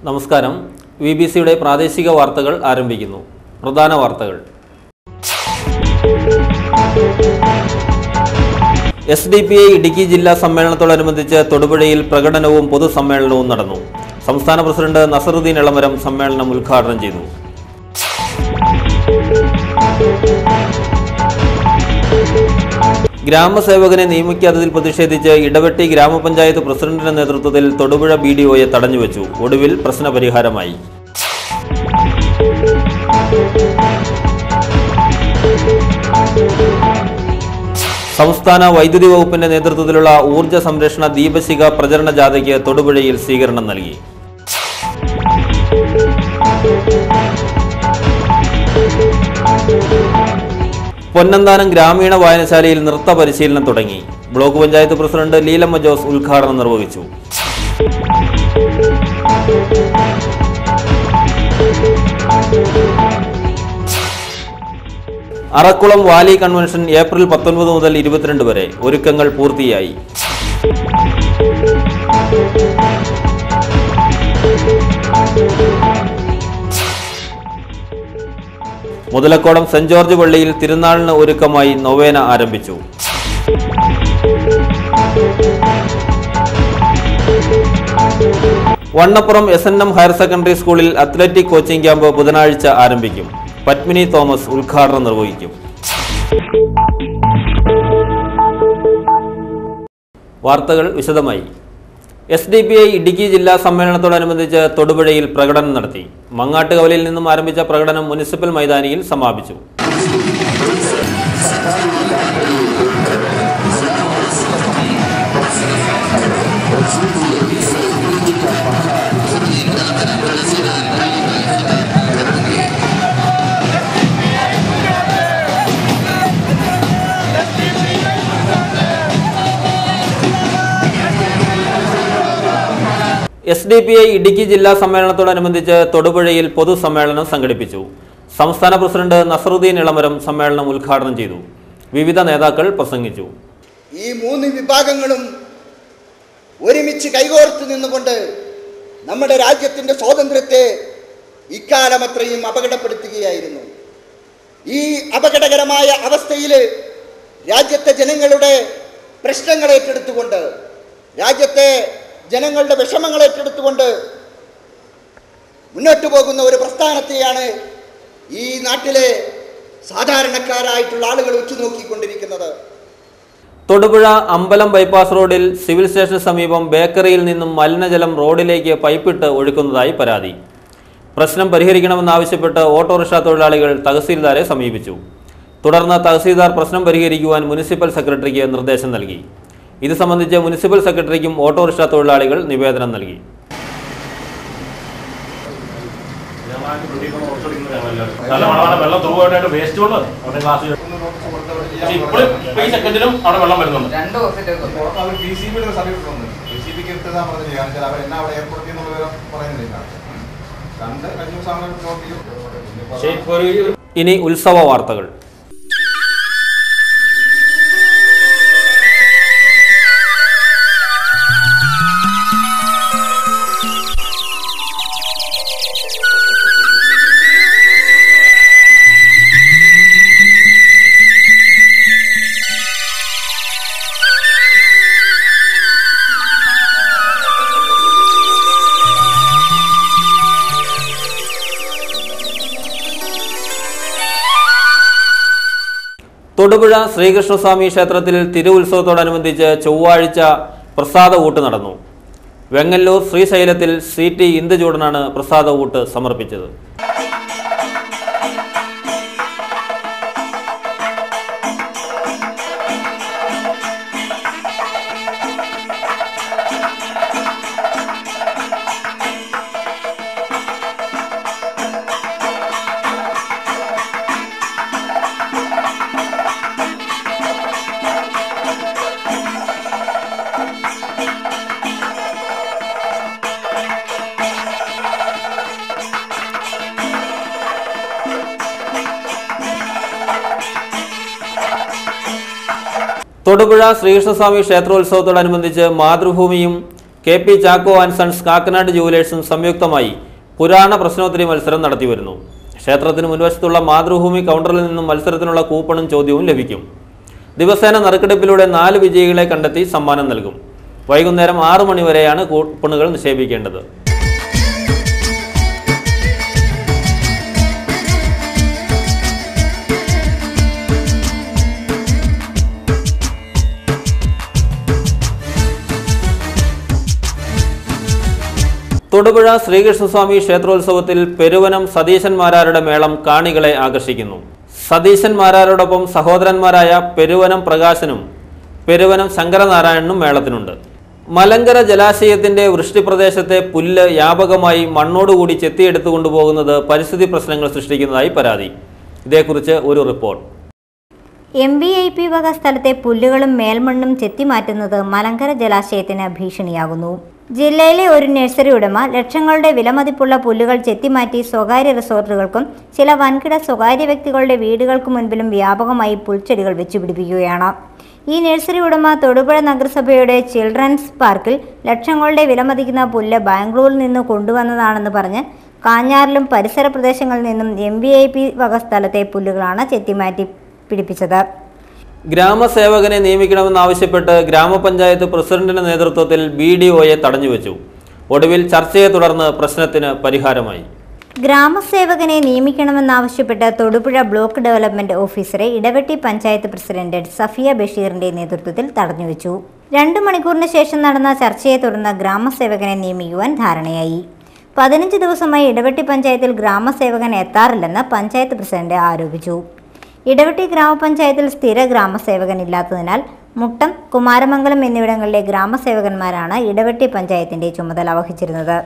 നമസ്കാരം. വിബിസിയുടെ പ്രാദേശിക വാർത്തകൾ ആരംഭിക്കുന്നു. പ്രധാന വാർത്തകൾ. SDPI ഇടുക്കി ജില്ലാ സമ്മേളനത്തോടനുബന്ധിച്ച് തൊടുപുഴയിൽ പ്രകടനവും പൊതുസമ്മേളനവും നടന്നു. സംസ്ഥാന പ്രസിഡന്റ് നസറുദ്ദീൻ എളമരം സമ്മേളനം ഉദ്ഘാടനം ചെയ്തു. ഗ്രാമസേവകനെ നിയമിക്കാത്തതിൽ പ്രതിഷേധിച്ച് ഇടവെട്ടി ഗ്രാമപഞ്ചായത്ത് പ്രസിഡന്റിന്റെ നേതൃത്വത്തിൽ തൊടുപുഴ BDOയെ തടഞ്ഞുവച്ചു. ഒടുവിൽ പ്രശ്നപരിഹാരമായി. സംസ്ഥാന വൈദ്യുതി വകുപ്പിന്റെ നേതൃത്വത്തിലുള്ള ഊർജ്ജ സംരക്ഷണ ദീപശിഖ പ്രചരണ ജാഥയ്ക്ക് തൊടുപുഴയിൽ സ്വീകരണം നൽകി. പൊന്നന്താനം ഗ്രാമീണ വായനശാലയിൽ നൃത്ത പരിശീലനം തുടങ്ങി. ബ്ലോക്ക് പഞ്ചായത്ത് പ്രസിഡന്റ് ലീലമ്മ ജോസ് ഉദ്ഘാടനം നിർവഹിച്ചു. അറക്കുളം വാലി കൺവെൻഷൻ ഏപ്രിൽ 19 മുതൽ 22 വരെ. ഒരുക്കങ്ങൾ പൂർത്തിയായി. മുതലക്കോടം സെന്റ് ജോർജ് പള്ളിയിൽ തിരുനാളിന് ഒരുക്കമായി നൊവേന ആരംഭിച്ചു. വണ്ണപ്പുറം SNM ഹയർ സെക്കൻഡറി സ്കൂളിൽ അത്ലറ്റിക് കോച്ചിംഗ് ക്യാമ്പ് ബുധനാഴ്ച ആരംഭിക്കും. പത്മിനി തോമസ് ഉദ്ഘാടനം നിർവഹിക്കും. വാർത്തകൾ വിശദമായി. SDPI ഇടുക്കി ജില്ലാ സമ്മേളനത്തോടനുബന്ധിച്ച് തൊടുപുഴയിൽ പ്രകടനം നടത്തി. മങ്ങാട്ടുകവലയിൽ നിന്നും ആരംഭിച്ച പ്രകടനം മുനിസിപ്പൽ മൈതാനിയിൽ സമാപിച്ചു. SDPI ഇടുക്കി ജില്ലാ സമ്മേളനത്തോടനുബന്ധിച്ച് തൊടുപുഴയിൽ പൊതുസമ്മേളനം സംഘടിപ്പിച്ചു. സംസ്ഥാന പ്രസിഡന്റ് നസറുദ്ദീൻ എളമരം സമ്മേളനം ഉദ്ഘാടനം ചെയ്തു. വിവിധ നേതാക്കൾ പ്രസംഗിച്ചു. ഈ മൂന്ന് വിഭാഗങ്ങളും ഒരുമിച്ച് കൈകോർത്ത് നിന്നുകൊണ്ട് നമ്മുടെ രാജ്യത്തിൻ്റെ സ്വാതന്ത്ര്യത്തെ ഇക്കാലമത്രയും അപകടപ്പെടുത്തുകയായിരുന്നു. ഈ അപകടകരമായ അവസ്ഥയിൽ രാജ്യത്തെ ജനങ്ങളുടെ പ്രശ്നങ്ങൾ ഏറ്റെടുത്തുകൊണ്ട്, രാജ്യത്തെ ജനങ്ങളുടെ വിഷമങ്ങൾ ഏറ്റെടുത്തുകൊണ്ട് മുന്നോട്ട് പോകുന്ന ഒരു പ്രസ്ഥാനത്തെയാണ് ഈ നാട്ടിലെ സാധാരണക്കാരായിട്ടുള്ള ആളുകൾ ഉറ്റുനോക്കിക്കൊണ്ടിരിക്കുന്നത്. തൊടുപുഴ അമ്പലം ബൈപ്പാസ് റോഡിൽ സിവിൽ സ്റ്റേഷന് സമീപം ബേക്കറിയിൽ നിന്നും മലിനജലം റോഡിലേക്ക് പൈപ്പിട്ട് ഒഴുക്കുന്നതായി പരാതി. പ്രശ്നം പരിഹരിക്കണമെന്നാവശ്യപ്പെട്ട് ഓട്ടോറിക്ഷ തൊഴിലാളികൾ തഹസീൽദാരെ സമീപിച്ചു. തുടർന്ന് തഹസീൽദാർ പ്രശ്നം പരിഹരിക്കുവാൻ മുനിസിപ്പൽ സെക്രട്ടറിക്ക് നിർദ്ദേശം നൽകി. ഇത് സംബന്ധിച്ച് മുനിസിപ്പൽ സെക്രട്ടറിക്കും ഓട്ടോറിക്ഷ തൊഴിലാളികൾ നിവേദനം നൽകി. ഇനി ഉത്സവ വാർത്തകൾ. തൊടുപുഴ ശ്രീകൃഷ്ണസ്വാമി ക്ഷേത്രത്തിൽ തിരുവുത്സവത്തോടനുബന്ധിച്ച് ചൊവ്വാഴ്ച പ്രസാദ ഊട്ട് നടന്നു. വെങ്ങല്ലൂർ ശ്രീശൈലത്തിൽ CT ഇന്ദുചൂടനാണ് പ്രസാദ ഊട്ട് സമർപ്പിച്ചത്. തൊടുപുഴ ശ്രീകൃഷ്ണസ്വാമി ക്ഷേത്രോത്സവത്തോടനുബന്ധിച്ച് മാതൃഭൂമിയും KP Chacko and sons Kakkanad ജുവലേഴ്സും സംയുക്തമായി പുരാണ പ്രശ്നോത്തരി മത്സരം നടത്തിവരുന്നു. ക്ഷേത്രത്തിന് മുൻവശത്തുള്ള മാതൃഭൂമി കൗണ്ടറിൽ നിന്നും മത്സരത്തിനുള്ള കൂപ്പണും ചോദ്യവും ലഭിക്കും. ദിവസേന നറുക്കെടുപ്പിലൂടെ 4 വിജയികളെ കണ്ടെത്തി സമ്മാനം നൽകും. വൈകുന്നേരം 6 മണി വരെയാണ് കൂപ്പണുകൾ നിക്ഷേപിക്കേണ്ടത്. തൊടുപുഴ ശ്രീകൃഷ്ണസ്വാമി ക്ഷേത്രോത്സവത്തിൽ പെരുവനം സതീശന്മാരാരുടെ മേളം കാണികളെ ആകർഷിക്കുന്നു. സതീശന്മാരോടൊപ്പം സഹോദരന്മാരായ പെരുവനം പ്രകാശനും പെരുവനം ശങ്കരനാരായണനും മേളത്തിനുണ്ട്. മലങ്കര ജലാശയത്തിന്റെ വൃഷ്ടിപ്രദേശത്തെ പുല്ല് വ്യാപകമായി മണ്ണോടുകൂടി ചെത്തിയെടുത്തു കൊണ്ടുപോകുന്നത് പരിസ്ഥിതി പ്രശ്നങ്ങൾ സൃഷ്ടിക്കുന്നതായി പരാതി. ഇതേക്കുറിച്ച് ഒരു റിപ്പോർട്ട്. MVIP വക സ്ഥലത്തെ പുല്ലുകളും മേൽമണ്ണും ചെത്തിമാറ്റുന്നത് മലങ്കര ജലാശയത്തിന് ഭീഷണിയാകുന്നു. ജില്ലയിലെ ഒരു നഴ്സറി ഉടമ ലക്ഷങ്ങളുടെ വിലമതിപ്പുള്ള പുല്ലുകൾ ചെത്തിമാറ്റി സ്വകാര്യ റിസോർട്ടുകൾക്കും ചില വൻകിട സ്വകാര്യ വ്യക്തികളുടെ വീടുകൾക്ക് മുൻപിലും വ്യാപകമായി പുൽച്ചെടികൾ വെച്ചുപിടിപ്പിക്കുകയാണ്. ഈ നഴ്സറി ഉടമ തൊടുപുഴ നഗരസഭയുടെ ചിൽഡ്രൻസ് പാർക്കിൽ ലക്ഷങ്ങളുടെ വിലമതിക്കുന്ന പുല്ല് ബാംഗ്ലൂരിൽ നിന്ന് കൊണ്ടുവന്നതാണെന്ന് പറഞ്ഞ് കാഞ്ഞാറിലും പരിസര പ്രദേശങ്ങളിൽ നിന്നും MVIP വക സ്ഥലത്തെ പുല്ലുകളാണ് ചെത്തിമാറ്റി പിടിപ്പിച്ചത്. ഗ്രാമസേവകനെ നിയമിക്കണമെന്നാവശ്യപ്പെട്ട് ഗ്രാമപഞ്ചായത്ത് പ്രസിഡന്റിന്റെ നേതൃത്വത്തിൽ BDOയെ തടഞ്ഞുവെച്ചു. ഒടുവിൽ ചർച്ചയെ തുടർന്ന് പ്രശ്നത്തിന് പരിഹാരമായി. ഗ്രാമസേവകനെ നിയമിക്കണമെന്നാവശ്യപ്പെട്ട് തൊടുപുഴ ബ്ലോക്ക് ഡെവലപ്മെന്റ് ഓഫീസറെ ഇടവെട്ടി പഞ്ചായത്ത് പ്രസിഡന്റ് സഫിയ ബഷീറിന്റെ നേതൃത്വത്തിൽ തടഞ്ഞുവെച്ചു. 2 മണിക്കൂറിന് ശേഷം നടന്ന ചർച്ചയെ തുടർന്ന് ഗ്രാമസേവകനെ നിയമിക്കുവാൻ ധാരണയായി. 15 ദിവസമായി ഇടവെട്ടി പഞ്ചായത്തിൽ ഗ്രാമസേവകൻ എത്താറില്ലെന്ന് പഞ്ചായത്ത് പ്രസിഡന്റ് ആരോപിച്ചു. ഇടവെട്ടി ഗ്രാമപഞ്ചായത്തിൽ സ്ഥിര ഗ്രാമസേവകൻ ഇല്ലാത്തതിനാൽ മുട്ടം, കുമാരമംഗലം എന്നിവിടങ്ങളിലെ ഗ്രാമസേവകന്മാരാണ് ഇടവെട്ടി പഞ്ചായത്തിന്റെ ചുമതല വഹിച്ചിരുന്നത്.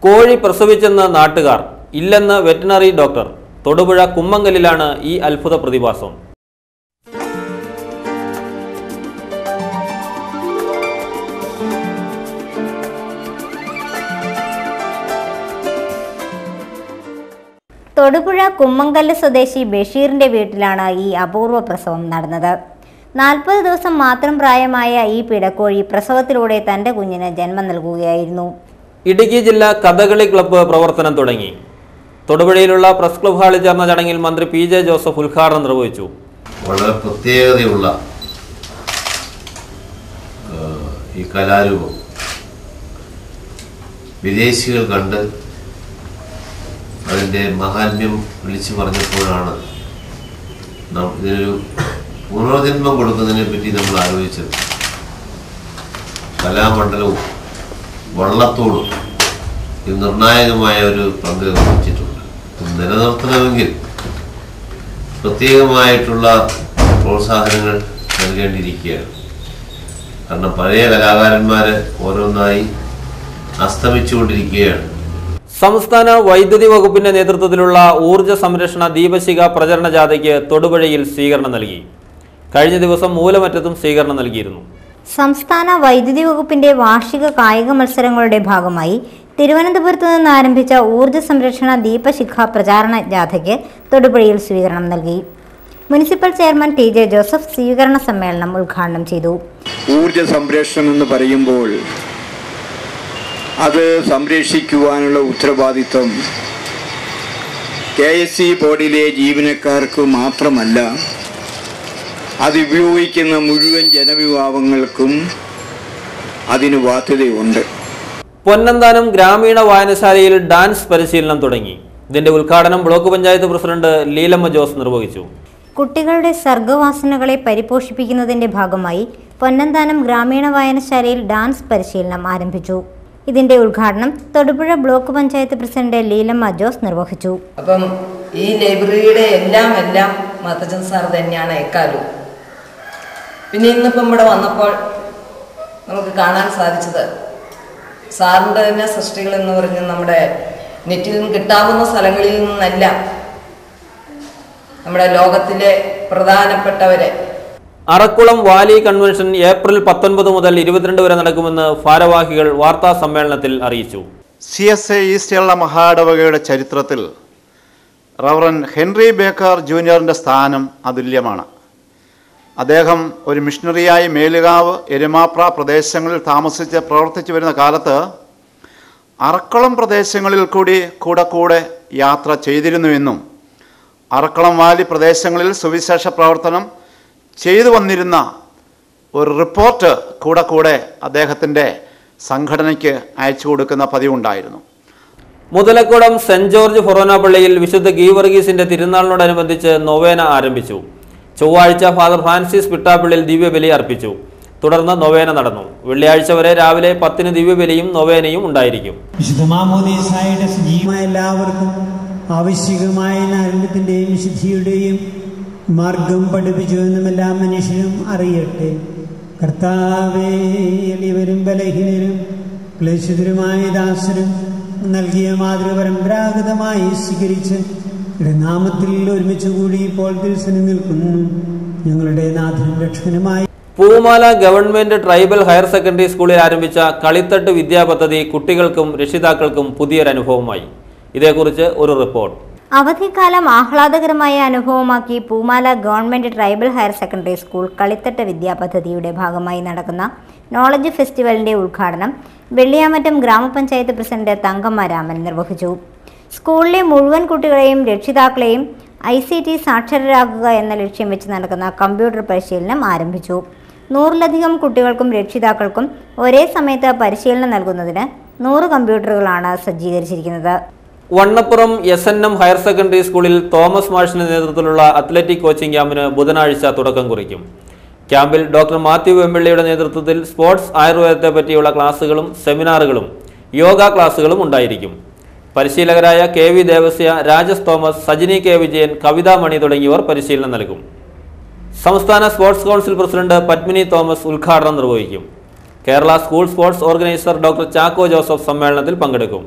കോഴി പ്രസവിച്ചെന്ന് നാട്ടുകാർ, ഇല്ലെന്ന് വെറ്റിനറി ഡോക്ടർ. തൊടുപുഴ കുമ്മങ്കലിലാണ് ഈ അത്ഭുത പ്രതിഭാസം. തൊടുപുഴ കുമ്മങ്കല്ല് സ്വദേശി ബഷീറിന്റെ വീട്ടിലാണ് ഈ അപൂർവ പ്രസവം നടന്നത്. 40 ദിവസം മാത്രം പ്രായമായ ഈ പിടക്കോഴി പ്രസവത്തിലൂടെ തന്റെ കുഞ്ഞിന് ജന്മം നൽകുകയായിരുന്നു. ഇടുക്കി ജില്ലാ കഥകളി ക്ലബ്ബ് പ്രവർത്തനം തുടങ്ങി. തൊടുപുഴയിലുള്ള പ്രസ് ക്ലബ് ഹാളിൽ ചേർന്ന ചടങ്ങിൽ മന്ത്രി PJ ജോസഫ് ഉദ്ഘാടനം നിർവഹിച്ചു. വളരെ പ്രത്യേകതയുള്ള ഈ കലാരൂപം വിദേശികൾ കണ്ട് അതിൻ്റെ മഹാത്മ്യം വിളിച്ചു പറഞ്ഞപ്പോഴാണ് ഇതിനൊരു പുനർജന്മം കൊടുക്കുന്നതിനെ പറ്റി നമ്മൾ ആലോചിച്ചത്. കലാമണ്ഡലവും വള്ളത്തോടും ഇത് നിർണായകമായ ഒരു പങ്ക് വഹിച്ചിട്ടുണ്ട്. നിലനിർത്തണമെങ്കിൽ പ്രത്യേകമായിട്ടുള്ള പ്രോത്സാഹനങ്ങൾ നൽകേണ്ടിയിരിക്കുകയാണ്. കാരണം പഴയ കലാകാരന്മാർ ഓരോന്നായി അസ്തമിച്ചുകൊണ്ടിരിക്കുകയാണ്. സംസ്ഥാന വൈദ്യുതി വകുപ്പിന്റെ നേതൃത്വത്തിലുള്ള ഊർജ്ജ സംരക്ഷണ ദീപശിഖ പ്രചരണ ജാഥയ്ക്ക് തൊടുപുഴയിൽ സ്വീകരണം നൽകി. കഴിഞ്ഞ ദിവസം മൂലമറ്റത്തും സ്വീകരണം നൽകിയിരുന്നു. സംസ്ഥാന വൈദ്യുതി വകുപ്പിന്റെ വാർഷിക കായിക മത്സരങ്ങളുടെ ഭാഗമായി തിരുവനന്തപുരത്ത് നിന്ന് ആരംഭിച്ച ഊർജ്ജ സംരക്ഷണ ദീപശിഖ പ്രചാരണ ജാഥയ്ക്ക് തൊടുപുഴയിൽ സ്വീകരണം നൽകി. മുനിസിപ്പൽ ചെയർമാൻ TJ ജോസഫ് സ്വീകരണ സമ്മേളനം ഉദ്ഘാടനം ചെയ്തു. ഊർജ്ജ സംരക്ഷണം എന്ന് പറയുമ്പോൾ അത് സംരക്ഷിക്കുവാനുള്ള ഉത്തരവാദിത്വം KSE ബോർഡിലെ ജീവനക്കാർക്ക് മാത്രമല്ല, അത് ഉപയോഗിക്കുന്ന മുഴുവൻ ജനവിഭാഗങ്ങൾക്കും അതിന് ബാധ്യതയുണ്ട്. പൊന്നന്താനം ഗ്രാമീണ വായനശാലയിൽ ഡാൻസ് പരിശീലനം തുടങ്ങി. ഇതിന്റെ ഉദ്ഘാടനം ബ്ലോക്ക് പഞ്ചായത്ത് പ്രസിഡന്റ് ലീലമ്മ ജോസ് നിർവഹിച്ചു. കുട്ടികളുടെ സർഗവാസനകളെ പരിപോഷിപ്പിക്കുന്നതിന്റെ ഭാഗമായി പൊന്നന്താനം ഗ്രാമീണ വായനശാലയിൽ ഡാൻസ് പരിശീലനം ആരംഭിച്ചു. ഇതിന്റെ ഉദ്ഘാടനം തൊടുപുഴ ബ്ലോക്ക് പഞ്ചായത്ത് പ്രസിഡന്റ് ലീലമ്മ ജോസ് നിർവഹിച്ചു. അപ്പം ഈ ലൈബ്രറിയുടെ എല്ലാം മാത്തച്ചൻ സാർ തന്നെയാണ് എക്കാലവും. പിന്നെ ഇന്നിപ്പം ഇവിടെ വന്നപ്പോൾ നമുക്ക് കാണാൻ സാധിച്ചത് സാറിൻ്റെ തന്നെ സൃഷ്ടികൾ എന്ന് പറഞ്ഞ് നമ്മുടെ നെറ്റിൽ നിന്ന് കിട്ടാവുന്ന സ്ഥലങ്ങളിൽ നിന്നല്ല നമ്മുടെ ലോകത്തിലെ പ്രധാനപ്പെട്ടവരെ. അറക്കുളം വാലി കൺവെൻഷൻ ഏപ്രിൽ 19 മുതൽ 22 വരെ നടക്കുമെന്ന് ഭാരവാഹികൾ വാർത്താ സമ്മേളനത്തിൽ അറിയിച്ചു. CSA ഈസ്റ്റ് കേരള മഹാഇടവകയുടെ ചരിത്രത്തിൽ റവറൻ ഹെൻറി ബേക്കർ ജൂനിയറിൻ്റെ സ്ഥാനം അതുല്യമാണ്. അദ്ദേഹം ഒരു മിഷണറിയായി മേലുകാവ്, എരുമാപ്ര പ്രദേശങ്ങളിൽ താമസിച്ച് പ്രവർത്തിച്ചു വരുന്ന കാലത്ത് അറക്കളം പ്രദേശങ്ങളിൽ കൂടെ യാത്ര ചെയ്തിരുന്നുവെന്നും അറക്കളം വാലി പ്രദേശങ്ങളിൽ സുവിശേഷ പ്രവർത്തനം ചെയ്തു വന്നിരുന്ന ഒരു റിപ്പോർട്ട് കൂടെ അദ്ദേഹത്തിൻ്റെ സംഘടനയ്ക്ക് അയച്ചു കൊടുക്കുന്ന പതിവുണ്ടായിരുന്നു. മുതലക്കുളം സെന്റ് ജോർജ് ഫൊറോന പള്ളിയിൽ വിശുദ്ധ ഗീവർഗീസിന്റെ തിരുനാളിനോടനുബന്ധിച്ച് നൊവേന ആരംഭിച്ചു. ചൊവ്വാഴ്ച ഫാദർ ഫ്രാൻസിസ് പിട്ടാപ്പിള്ളിൽ ദിവ്യബലി അർപ്പിച്ചു. തുടർന്ന് നൊവേന നടന്നു. വെള്ളിയാഴ്ച വരെ രാവിലെ 10 ദിവ്യബലിയും നൊവേനയും ഉണ്ടായിരിക്കും. വിശുദ്ധ മാമോദീസായുടെ സജീവമായ എല്ലാവർക്കും ആവശ്യകമായ നരമ്പത്തിൻ്റെയും വിശുദ്ധിയുടെയും മാർഗം പഠിപ്പിച്ചു എന്നും എല്ലാ മനുഷ്യരും അറിയട്ടെ. കർത്താവേ, എളിയവരും ബലഹീനരും ക്ലേശിതരുമായ ദാസരും നൽകിയ മാതൃപരമ്പരാഗതമായി സ്വീകരിച്ച് നാമത്തിൽ ഒരുമിച്ച് കൂടി ഇപ്പോൾ ദിവസം നിൽക്കുന്നു. ഞങ്ങളുടെ നാഥനും രക്ഷകനുമായി പൂമാല ഗവൺമെന്റ് ട്രൈബൽ ഹയർ സെക്കൻഡറി സ്കൂളിൽ ആരംഭിച്ച കളിത്തട്ട് വിദ്യാപദ്ധതി കുട്ടികൾക്കും രക്ഷിതാക്കൾക്കും പുതിയൊരനുഭവമായി. ഇതേക്കുറിച്ച് ഒരു റിപ്പോർട്ട്. അവധിക്കാലം ആഹ്ലാദകരമായ അനുഭവമാക്കി Poomala government tribal higher secondary school കളിത്തട്ട് വിദ്യാപദ്ധതിയുടെ ഭാഗമായി നടക്കുന്ന നോളജ് ഫെസ്റ്റിവലിന്റെ ഉദ്ഘാടനം വെള്ളിയാമറ്റം ഗ്രാമപഞ്ചായത്ത് പ്രസിഡന്റ് തങ്കമ്മ രാമൻ നിർവഹിച്ചു. സ്കൂളിലെ മുഴുവൻ കുട്ടികളെയും രക്ഷിതാക്കളെയും ICT സാക്ഷരരാക്കുക എന്ന ലക്ഷ്യം വെച്ച് നടക്കുന്ന കമ്പ്യൂട്ടർ പരിശീലനം ആരംഭിച്ചു. 100ലധികം കുട്ടികൾക്കും രക്ഷിതാക്കൾക്കും ഒരേ സമയത്ത് പരിശീലനം നൽകുന്നതിന് 100 കമ്പ്യൂട്ടറുകളാണ് സജ്ജീകരിച്ചിരിക്കുന്നത്. വണ്ണപ്പുറം SNM ഹയർ സെക്കൻഡറി സ്കൂളിൽ തോമസ് മാഷിന്റെ നേതൃത്വത്തിലുള്ള അത്ലറ്റിക് കോച്ചിംഗ് ക്യാമ്പിന് ബുധനാഴ്ച തുടക്കം കുറിക്കും. ക്യാമ്പിൽ ഡോക്ടർ മാത്യു വെമ്പിള്ളിയുടെ നേതൃത്വത്തിൽ സ്പോർട്സ് ആയുർവേദത്തെ പറ്റിയുള്ള ക്ലാസുകളും സെമിനാറുകളും യോഗ ക്ലാസുകളും ഉണ്ടായിരിക്കും. പരിശീലകരായ KV Devasya, Rajas Thomas, Sajini K Vijayan, കവിതാ മണി തുടങ്ങിയവർ പരിശീലനം നൽകും. സംസ്ഥാന sports council president Padmini Thomas ഉദ്ഘാടനം നിർവഹിക്കും. Kerala school sports organiser doctor Chacko Joseph സമ്മേളനത്തിൽ പങ്കെടുക്കും.